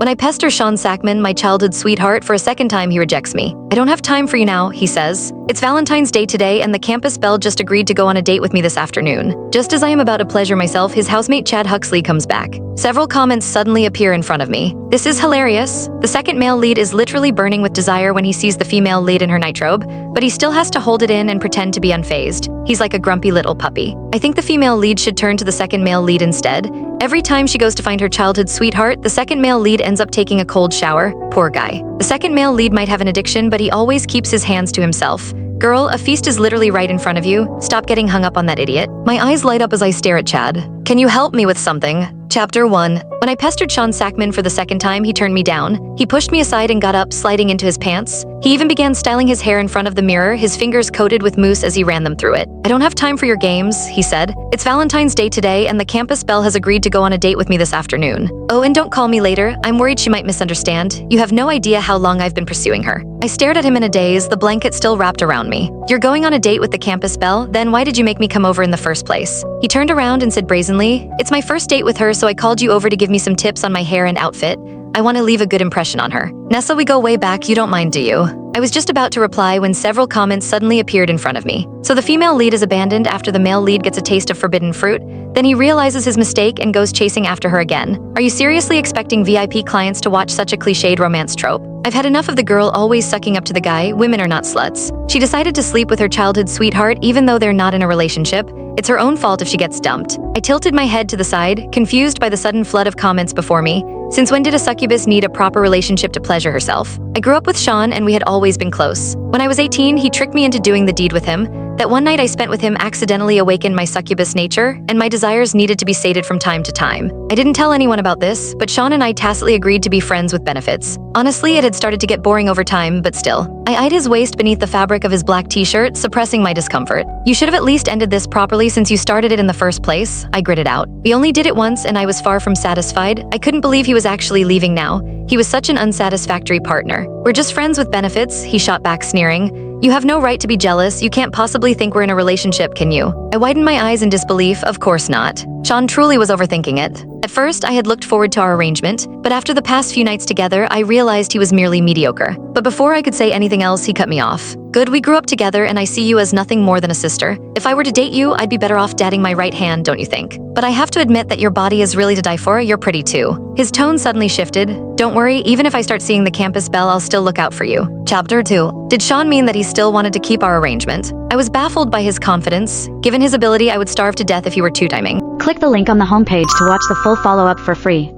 When I pester Sean Sackman, my childhood sweetheart, for a second time, he rejects me. I don't have time for you now, he says. It's Valentine's Day today, and the campus belle just agreed to go on a date with me this afternoon. Just as I am about to pleasure myself, his housemate Chad Huxley comes back. Several comments suddenly appear in front of me. This is hilarious. The second male lead is literally burning with desire when he sees the female lead in her nightrobe, but he still has to hold it in and pretend to be unfazed. He's like a grumpy little puppy. I think the female lead should turn to the second male lead instead. Every time she goes to find her childhood sweetheart, the second male lead ends up taking a cold shower. Poor guy. The second male lead might have an addiction, but he always keeps his hands to himself. Girl, a feast is literally right in front of you. Stop getting hung up on that idiot. My eyes light up as I stare at Chad. Can you help me with something? Chapter 1. When I pestered Sean Sackman for the second time, he turned me down. He pushed me aside and got up, sliding into his pants. He even began styling his hair in front of the mirror, his fingers coated with mousse as he ran them through it. I don't have time for your games, he said. It's Valentine's Day today, and the campus belle has agreed to go on a date with me this afternoon. Oh, and don't call me later. I'm worried she might misunderstand. You have no idea how long I've been pursuing her. I stared at him in a daze, the blanket still wrapped around me. You're going on a date with the campus belle? Then why did you make me come over in the first place? He turned around and said brazenly, it's my first date with her, so I called you over to give me some tips on my hair and outfit. I want to leave a good impression on her. Nessa, we go way back, you don't mind, do you? I was just about to reply when several comments suddenly appeared in front of me. So the female lead is abandoned after the male lead gets a taste of forbidden fruit, then he realizes his mistake and goes chasing after her again. Are you seriously expecting VIP clients to watch such a cliched romance trope? I've had enough of the girl always sucking up to the guy. Women are not sluts. She decided to sleep with her childhood sweetheart even though they're not in a relationship. It's her own fault if she gets dumped. I tilted my head to the side, confused by the sudden flood of comments before me. Since when did a succubus need a proper relationship to pleasure herself? I grew up with Sean and we had always been close. When I was 18, he tricked me into doing the deed with him. That one night I spent with him accidentally awakened my succubus nature, and my desires needed to be sated from time to time. I didn't tell anyone about this, but Sean and I tacitly agreed to be friends with benefits. Honestly, it had started to get boring over time, but still. I eyed his waist beneath the fabric of his black t-shirt, suppressing my discomfort. You should have at least ended this properly since you started it in the first place, I gritted out. We only did it once and I was far from satisfied. I couldn't believe he was actually leaving now. He was such an unsatisfactory partner. We're just friends with benefits, he shot back sneering. You have no right to be jealous. You can't possibly think we're in a relationship, can you? I widened my eyes in disbelief. Of course not. Sean truly was overthinking it. At first, I had looked forward to our arrangement, but after the past few nights together, I realized he was merely mediocre. But before I could say anything else, he cut me off. Good, we grew up together and I see you as nothing more than a sister. If I were to date you, I'd be better off dating my right hand, don't you think? But I have to admit that your body is really to die for. You're pretty too. His tone suddenly shifted. Don't worry, even if I start seeing the campus belle, I'll still look out for you. Chapter 2. Did Sean mean that he still wanted to keep our arrangement? I was baffled by his confidence. Given his ability, I would starve to death if he were two-timing. Click the link on the homepage to watch the full follow-up for free.